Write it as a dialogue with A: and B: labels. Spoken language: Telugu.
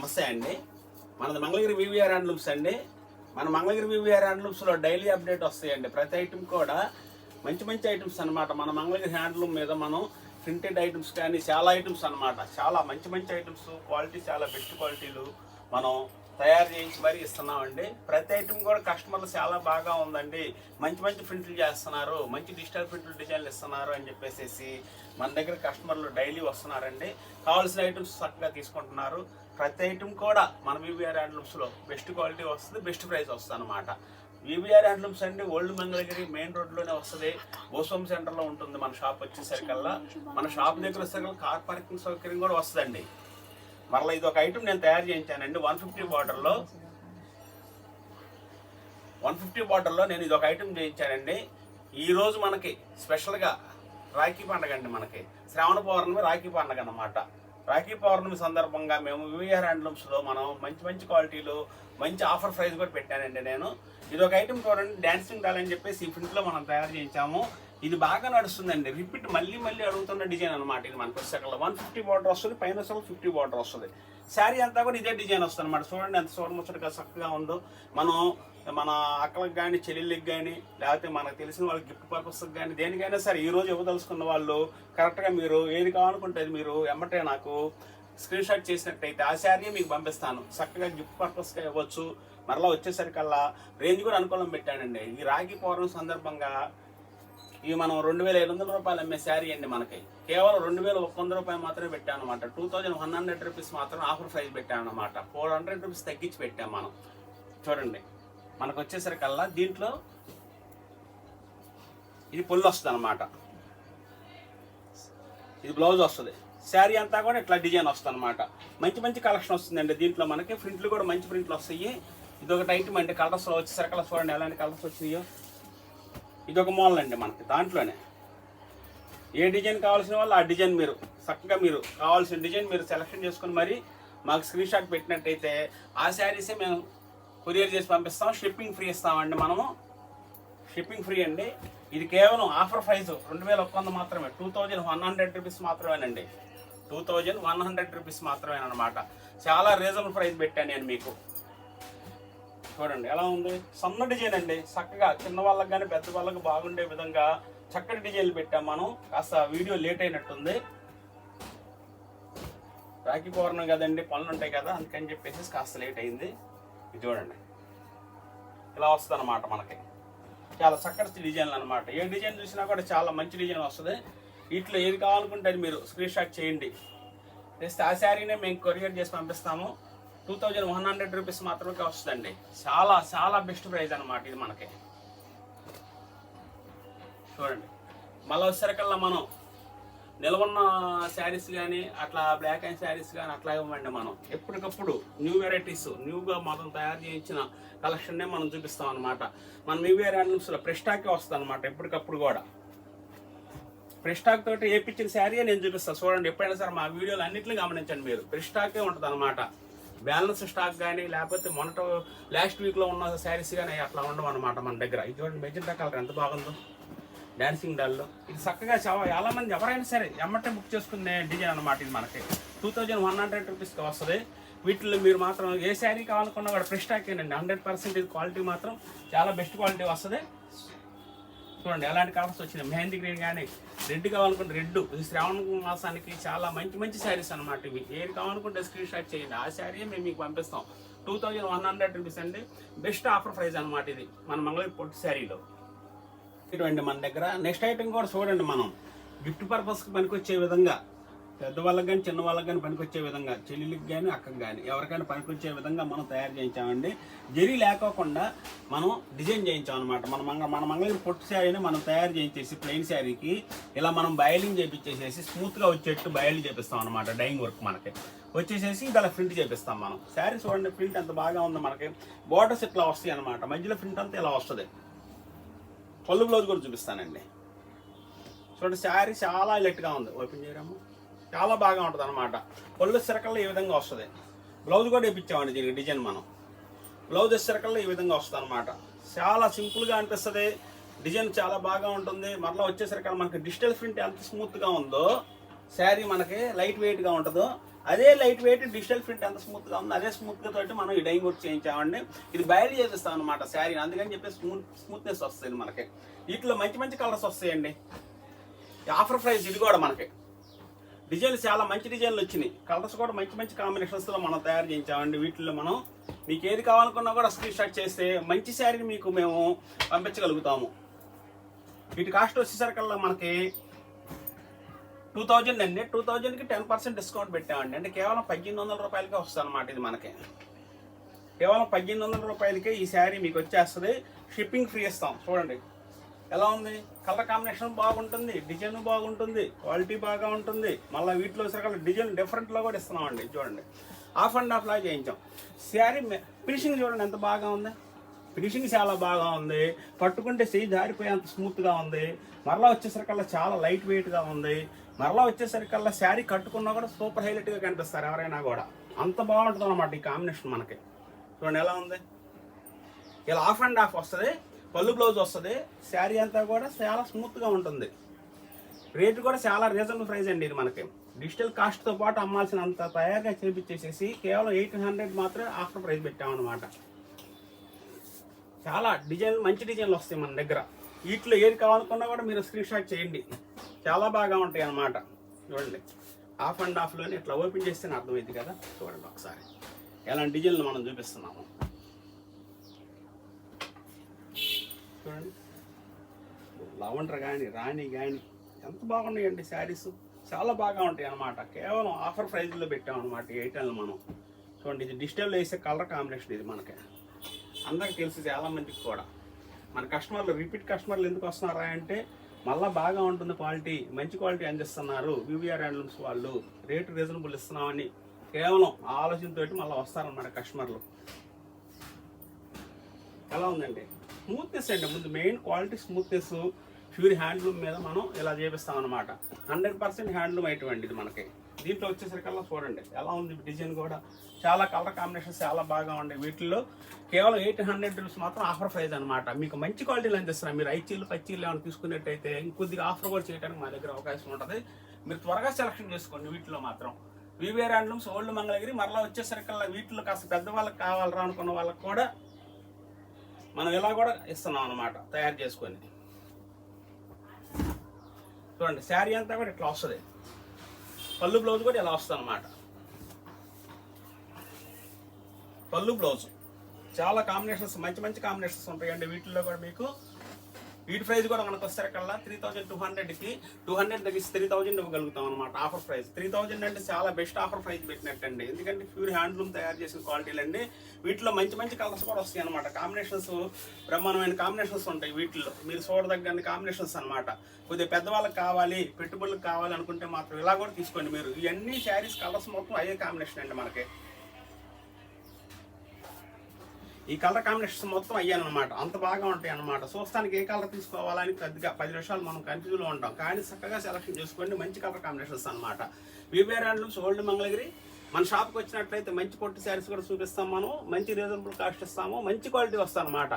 A: నమస్తే అండి. మనది మంగళగిరి వివిఆర్ హ్యాండ్లూమ్స్ అండి. మన మంగళగిరి వివిఆర్ హ్యాండ్లూమ్స్లో డైలీ అప్డేట్ వస్తాయండి. ప్రతి ఐటమ్ కూడా మంచి మంచి ఐటమ్స్ అనమాట. మన మంగళగిరి హ్యాండ్లూమ్ మీద మనం ప్రింటెడ్ ఐటమ్స్ కానీ చాలా ఐటమ్స్ అనమాట. చాలా మంచి మంచి ఐటమ్స్, క్వాలిటీ చాలా బెస్ట్ క్వాలిటీలు మనం తయారు చేయించి మరీ ఇస్తున్నామండి. ప్రతి ఐటమ్ కూడా కస్టమర్లు చాలా బాగా ఉందండి, మంచి మంచి ప్రింట్లు చేస్తున్నారు, మంచి డిజిటల్ ప్రింట్లు డిజైన్లు ఇస్తున్నారు అని చెప్పేసి మన దగ్గర కస్టమర్లు డైలీ వస్తున్నారండి. కావాల్సిన ఐటమ్స్ చక్కగా తీసుకుంటున్నారు. ప్రతి ఐటమ్ కూడా మన వివిఆర్ హ్యాండ్లూమ్స్లో బెస్ట్ క్వాలిటీ వస్తుంది, బెస్ట్ ప్రైస్ వస్తుంది అనమాట. వివిఆర్ హ్యాండ్లూమ్స్ అండి ఓల్డ్ మంగళగిరి మెయిన్ రోడ్లోనే వస్తుంది. భూస్వం సెంటర్లో ఉంటుంది మన షాప్ వచ్చేసరికల్లా. మన షాప్ దగ్గర వచ్చేసరికి కార్ పార్కింగ్ సౌకర్యం కూడా వస్తుందండి. మరలా ఇది ఒక ఐటమ్ నేను తయారు చేయించానండి. 150 బార్డర్లో నేను ఇది ఒక ఐటమ్ చేయించానండి. ఈరోజు మనకి స్పెషల్గా రాఖీ పండుగ అండి. మనకి శ్రావణ పౌర్ణమి రాఖీ పండుగ అన్నమాట. రాఖీ పౌర్ణమి సందర్భంగా మేము వివిఆర్ హ్యాండ్లూమ్స్లో మనం మంచి మంచి క్వాలిటీలు మంచి ఆఫర్ ప్రైస్ కూడా పెట్టానండి. నేను ఇది ఒక ఐటమ్ చూడండి, డాన్సింగ్ డాల్ అని చెప్పేసి ఈ ప్రింట్లో మనం తయారు చేయించాము. ఇది బాగా నడుస్తుందండి. రిపీట్ మళ్ళీ మళ్ళీ అడుగుతున్న డిజైన్ అనమాట. ఇది మనకు వచ్చేసరికి 150 బార్డర్ వస్తుంది, పైన 50 బార్డర్ వస్తుంది. శారీ అంతా కూడా ఇదే డిజైన్ వస్తుంది అనమాట. చూడండి ఎంత చూడముచ్చటగా చక్కగా ఉందో. మనం మన అక్కలకు కానీ చెల్లెళ్ళకి కానీ లేకపోతే మనకు తెలిసిన వాళ్ళకి గిఫ్ట్ పర్పస్కి కానీ దేనికైనా సరే ఈరోజు ఇవ్వదలుచుకున్న వాళ్ళు కరెక్ట్గా మీరు ఏది కావాలనుకుంటే మీరు ఎమ్మటే నాకు స్క్రీన్ షాట్ చేసినట్టయితే ఆ శారీ మీకు పంపిస్తాను. చక్కగా గిఫ్ట్ పర్పస్గా ఇవ్వచ్చు. మరలా వచ్చేసరికల్లా రేంజ్ కూడా అనుకూలం పెట్టానండి. ఈ రాఖీ పౌర్ణమి సందర్భంగా ఇవి మనం 2500 రూపాయలు అమ్మే శారీ అండి. మనకి కేవలం 2100 రూపాయలు మాత్రమే పెట్టాను అనమాట. 2100 రూపీస్ మాత్రం ఆఫర్ ప్రైస్ పెట్టాను అనమాట. 400 రూపీస్ తగ్గించి పెట్టాం మనం. చూడండి మనకు వచ్చేసరికల్లా దీంట్లో ఇది పొల్లు వస్తుంది అనమాట. ఇది బ్లౌజ్ వస్తుంది. శారీ అంతా కూడా ఇట్లా డిజైన్ వస్తుంది అనమాట. మంచి మంచి కలెక్షన్ వస్తుందండి. దీంట్లో మనకి ప్రింట్లు కూడా మంచి ప్రింట్లు వస్తాయి. ఇది ఒకటి ఐటమ్ అండి. కలర్స్లో వచ్చేసరికల్లా చూడండి ఎలాంటి కలర్స్ వచ్చినాయో. ఇది ఒక మోడల్ అండి మనకి. దాంట్లోనే ఏ డిజైన్ కావాల్సిన వాళ్ళు ఆ డిజైన్ మీరు చక్కగా మీరు కావాల్సిన డిజైన్ మీరు సెలెక్షన్ చేసుకుని మరి మాకు స్క్రీన్ షాట్ పెట్టినట్టయితే ఆ శారీసే మేము కొరియర్ చేసి పంపిస్తాం. షిప్పింగ్ ఫ్రీ ఇస్తామండి. మనము షిప్పింగ్ ఫ్రీ అండి. ఇది కేవలం ఆఫర్ ప్రైస్ 2100 మాత్రమే. 2100 రూపీస్ మాత్రమేనండి. 2100 రూపీస్ మాత్రమేనమాట. చాలా రీజనబుల్ ప్రైస్ పెట్టాను నేను మీకు. చూడండి ఎలా ఉంది. సన్న డిజైన్ అండి. చక్కగా చిన్న వాళ్ళకి కానీ పెద్ద వాళ్ళకి బాగుండే విధంగా చక్కటి డిజైన్లు పెట్టాం మనం. కాస్త వీడియో లేట్ అయినట్టుంది. రాఖీ పౌర్ణమి కదండి, పనులు ఉంటాయి కదా, అందుకని చెప్పేసి కాస్త లేట్ అయింది. ఇది చూడండి ఇలా వస్తుంది అనమాట. మనకి చాలా చక్కటి డిజైన్లు అనమాట. ఏ డిజైన్ చూసినా కూడా చాలా మంచి డిజైన్ వస్తుంది. వీటిలో ఏది కావాలనుకుంటే అది మీరు స్క్రీన్ షాట్ చేయండి. చేస్తే ఆ శారీనే మేము కొరియర్ చేసి పంపిస్తాము. 2100 రూపీస్ మాత్రమే వస్తుందండి. చాలా చాలా బెస్ట్ ప్రైస్ అనమాట ఇది మనకి. చూడండి మళ్ళీ వచ్చేసరికల్లా మనం నిలవన్న శారీస్ కానీ అట్లా బ్లాక్ అండ్ శారీస్ కానీ అట్లా ఇవ్వండి. మనం ఎప్పటికప్పుడు న్యూ వెరైటీస్ న్యూగా మనం తయారు చేయించిన కలెక్షన్నే మనం చూపిస్తాం అనమాట. మన వివిఆర్ హ్యాండ్లూమ్స్లో ప్రెస్టాకే వస్తుంది అనమాట. ఎప్పటికప్పుడు కూడా ప్రెస్టాక్ తోటి వేయించిన శారీ నేను చూపిస్తాను. చూడండి ఎప్పుడైనా సరే మా వీడియోలు అన్నింటినీ గమనించండి మీరు. ప్రెస్టాకే ఉంటుంది అనమాట. బ్యాలెన్స్ స్టాక్ కానీ లేకపోతే మొన్నట లాస్ట్ వీక్లో ఉన్న శారీస్ కానీ అట్లా ఉండవు అనమాట మన దగ్గర. ఇది చూడండి మెజెంటా కలర్ ఎంత బాగుందో డాన్సింగ్ డాల్లో. ఇది చక్కగా చాలా మంది ఎవరైనా సరే ఎమ్మటే బుక్ చేసుకునే డిజైన్ అనమాట. ఇది మనకి 2100 రూపీస్కి వస్తుంది. వీటిలో మీరు మాత్రం ఏ శారీ కావాలనుకున్నా కూడా ప్రెస్టాకేనండి. 100% ఇది క్వాలిటీ మాత్రం చాలా బెస్ట్ క్వాలిటీ వస్తుంది. చూడండి ఎలాంటి కలర్స్ వచ్చినాయి. మెహందీ గ్రీన్ కానీ రెడ్ కావాలనుకుంటే రెడ్. ఈ శ్రావణ మాసానికి చాలా మంచి మంచి శారీస్ అనమాట. ఇవి ఏది కావాలనుకుంటే స్క్రీన్ షాట్ చేయండి. ఆ శారీ మేము మీకు పంపిస్తాం. 2100 రూపీస్ అండి. బెస్ట్ ఆఫర్ ప్రైస్ అనమాట ఇది మన మంగళగిరి పొట్టి శారీలో. ఇటువంటి మన దగ్గర నెక్స్ట్ ఐటమ్ కూడా చూడండి. మనం గిఫ్ట్ పర్పస్కి పనికొచ్చే విధంగా పెద్దవాళ్ళకి కానీ చిన్న వాళ్ళకి కానీ పనికొచ్చే విధంగా చెల్లెళ్ళకి కానీ అక్కకి కానీ ఎవరికైనా పనికొచ్చే విధంగా మనం తయారు చేయించామండి. జరీ లేకోకుండా మనం డిజైన్ చేయించాం అనమాట. మన మంగళగిరి పొట్టు శారీని మనం తయారు చేయించేసి ప్లెయిన్ శారీకి ఇలా మనం బయలింగ్ చేయించేసేసి స్మూత్గా వచ్చేట్టు బయలు చేపిస్తాం అనమాట. డైయింగ్ వర్క్ మనకి వచ్చేసేసి ఇలా ప్రింట్ చేపిస్తాం మనం. శారీ చూడండి ప్రింట్ ఎంత బాగా ఉంది మనకి. బోర్డర్స్ ఇట్లా వస్తాయి అనమాట. మధ్యలో ప్రింట్ అంతా ఇలా వస్తుంది. పళ్ళు బ్లౌజ్ కూడా చూపిస్తానండి. చూడండి శారీ చాలా లైట్గా ఉంది. ఓపెన్ చేయడము చాలా బాగా ఉంటుంది అనమాట. పళ్ళు సిరకల్లో ఈ విధంగా వస్తుంది. బ్లౌజ్ కూడా వేయించామండి దీనికి డిజైన్ మనం. బ్లౌజ్ సిరకల్లో ఈ విధంగా వస్తుంది అనమాట. చాలా సింపుల్గా అనిపిస్తుంది. డిజైన్ చాలా బాగా ఉంటుంది. మరలా వచ్చేసరికి మనకి డిజిటల్ ప్రింట్ ఎంత స్మూత్గా ఉందో శారీ మనకి లైట్ వెయిట్గా ఉంటుందో అదే లైట్ వెయిట్ డిజిటల్ ప్రింట్ ఎంత స్మూత్గా ఉంది అదే స్మూత్గా తోటి మనం ఈ డైయింగ్ వర్క్ చేయించామండి. ఇది బయలు చేపిస్తాం అనమాట శారీ, అందుకని చెప్పి స్మూత్నెస్ వస్తుంది మనకి. వీటిలో మంచి మంచి కలర్స్ వస్తాయండి. ఆఫర్ ప్రైస్ ఇది కూడా మనకి. డిజైన్లు చాలా మంచి డిజైన్లు వచ్చినాయి, కలర్స్ కూడా మంచి మంచి కాంబినేషన్స్లో మనం తయారు చేయించామండి. వీటిల్లో మనం మీకు ఏది కావాలనుకున్నా కూడా స్క్రీన్ షాట్ చేస్తే మంచి శారీని మీకు మేము పంపించగలుగుతాము. వీటి కాస్ట్ వచ్చేసరికల్లా మనకి 2000 అండి. 2000కి 10% డిస్కౌంట్ పెట్టామండి. అంటే కేవలం 1800 రూపాయలకే వస్తుంది అనమాట. ఇది మనకి కేవలం 1800 రూపాయలకే ఈ శారీ మీకు వచ్చేస్తుంది. షిప్పింగ్ ఫ్రీ ఇస్తాం. చూడండి ఎలా ఉంది, కలర్ కాంబినేషన్ బాగుంటుంది, డిజైన్ బాగుంటుంది, క్వాలిటీ బాగా ఉంటుంది. మళ్ళీ వీటిలో సరికల్లా డిజైన్ డిఫరెంట్లో కూడా ఇస్తున్నామండి. చూడండి ఆఫ్ అండ్ ఆఫ్ లాగా చేయించాం. శారీ ఫినిషింగ్ చూడండి ఎంత బాగా ఉంది, ఫినిషింగ్ చాలా బాగా ఉంది. పట్టుకుంటే చెయ్యి జారిపోయి అంత స్మూత్గా ఉంది. మరలా వచ్చేసరికల్లా చాలా లైట్ వెయిట్గా ఉంది. మరలా వచ్చేసరికల్లా శారీ కట్టుకున్నా కూడా సూపర్ హైలైట్గా కనిపిస్తారు ఎవరైనా కూడా. అంత బాగుంటుంది అన్నమాట ఈ కాంబినేషన్ మనకి. చూడండి ఎలా ఉంది. ఇలా ఆఫ్ అండ్ ఆఫ్ వస్తుంది, పళ్ళు బ్లౌజ్ వస్తుంది. శారీ అంతా కూడా చాలా స్మూత్గా ఉంటుంది. రేటు కూడా చాలా రీజనబుల్ ప్రైస్ అండి. ఇది మనకి డిజిటల్ కాస్ట్తో పాటు అమ్మాల్సినంత తయారుగా చేపించేసేసి కేవలం 800 మాత్రమే ఆఫర్ ప్రైస్ పెట్టామన్నమాట. చాలా డిజైన్లు మంచి డిజైన్లు వస్తాయి మన దగ్గర. వీటిలో ఏది కావాలనుకున్నా కూడా మీరు స్క్రీన్ షాట్ చేయండి, చాలా బాగా ఉంటాయి అన్నమాట. చూడండి ఆఫ్ అండ్ ఆఫ్లోనే ఇట్లా ఓపెన్ చేస్తేనే అర్థమైంది కదా. చూడండి ఒకసారి ఎలాంటి డిజైన్లు మనం చూపిస్తున్నాము. చూడండి లవండర్ కానీ రాణి కానీ ఎంత బాగున్నాయండి శారీస్, చాలా బాగా ఉంటాయి అన్నమాట. కేవలం ఆఫర్ ప్రైజ్లో పెట్టామన్నమాట ఈ ఐటెంలు మనం. చూడండి ఇది డిజిటల్లో వేసే కలర్ కాంబినేషన్. ఇది మనకి అందరికి తెలుసు, చాలా మందికి కూడా. మన కస్టమర్లు రిపీట్ కస్టమర్లు ఎందుకు వస్తున్నారా అంటే మళ్ళీ బాగా ఉంటుంది క్వాలిటీ, మంచి క్వాలిటీ అందిస్తున్నారు వివిఆర్ హ్యాండ్లూమ్స్ వాళ్ళు, రేటు రీజనబుల్ ఇస్తున్నామని కేవలం ఆలోచనతోటి మళ్ళీ వస్తారన్నమాట కస్టమర్లు. ఎలా ఉందండి స్మూత్నెస్ అండి. ముందు main quality smoothness, pure handloom మీద మనం ఇలా చేపిస్తాం అనమాట. 100% హ్యాండ్లూమ్ ఐటమ్ ఇది మనకి. దీంట్లో వచ్చేసరికల్లా చూడండి ఎలా ఉంది డిజైన్ కూడా. చాలా కలర్ కాంబినేషన్స్ చాలా బాగా ఉన్నాయి. వీటిల్లో కేవలం 800 రూపీస్ మాత్రం ఆఫర్ ప్రైస్ అనమాట. మీకు మంచి క్వాలిటీలు అందిస్తున్నాం. మీరు 5 చీరలు 10 చీరలు ఏమైనా తీసుకున్నట్టయితే ఇంకొద్దిగా ఆఫర్ కూడా చేయడానికి మా దగ్గర అవకాశం ఉంటుంది. మీరు త్వరగా సెలెక్షన్ చేసుకోండి. వీటిలో మాత్రం వివిఆర్ హ్యాండ్లూమ్స్, ఓల్డ్ మంగళగిరి. మరలా వచ్చేసరికల్లా వీటిలో కాస్త పెద్దవాళ్ళకి కావాలరా అనుకున్న వాళ్ళకి కూడా మనం ఇలా కూడా ఇస్తున్నాం అనమాట తయారు చేసుకొని. చూడండి శారీ అంతా కూడా ఇట్లా వస్తుంది. పళ్ళు బ్లౌజ్ కూడా ఇలా వస్తుంది అనమాట. పళ్ళు బ్లౌజ్ చాలా కాంబినేషన్స్, మంచి మంచి కాంబినేషన్స్ ఉంటాయండి వీటిల్లో కూడా. మీకు వీటి ప్రైస్ కూడా మనకు వచ్చేసరికల్లా 3200కి 200 తగ్గిస్తే 3000 ఇవ్వగలుగుతాం అనమాట ఆఫర్ ప్రైస్. 3000 అంటే చాలా బెస్ట్ ఆఫర్ ప్రైస్ పెట్టినట్టండి. ఎందుకంటే ప్యూర్ హ్యాండ్లూమ్ తయారు చేసిన క్వాలిటీలు అండి. వీటిలో మంచి మంచి కలర్స్ కూడా వస్తాయి అనమాట. కాంబినేషన్స్ బ్రహ్మాండమైన కాంబినేషన్స్ ఉంటాయి వీటిల్లో. మీరు చూడదగ్గ కాంబినేషన్స్ అనమాట. కొద్దిగా పెద్దవాళ్ళకి కావాలి, పెట్టుబడులకు కావాలి అనుకుంటే మాత్రం ఇలా కూడా తీసుకోండి మీరు. ఇవన్నీ శారీస్ కలర్స్ మొత్తం అయ్యే కాంబినేషన్ అండి మనకి. ఈ కలర్ కాంబినేషన్స్ మొత్తం అయ్యానమాట. అంత బాగా ఉంటాయి అన్నమాట. చూస్తానికి ఏ కలర్ తీసుకోవాలని కొద్దిగా 10 నిమిషాలు మనం కన్ఫ్యూజ్లో ఉంటాం, కానీ చక్కగా సెలెక్షన్ చేసుకోండి. మంచి కలర్ కాంబినేషన్స్ అనమాట. VVR handlooms, old Mangalagiri. మన షాప్కి వచ్చినట్లయితే మంచి పొట్టి శారీస్ కూడా చూపిస్తాం మనం. మంచి రీజనబుల్ కాస్ట్ ఇస్తాము, మంచి క్వాలిటీ వస్తాయి అన్నమాట.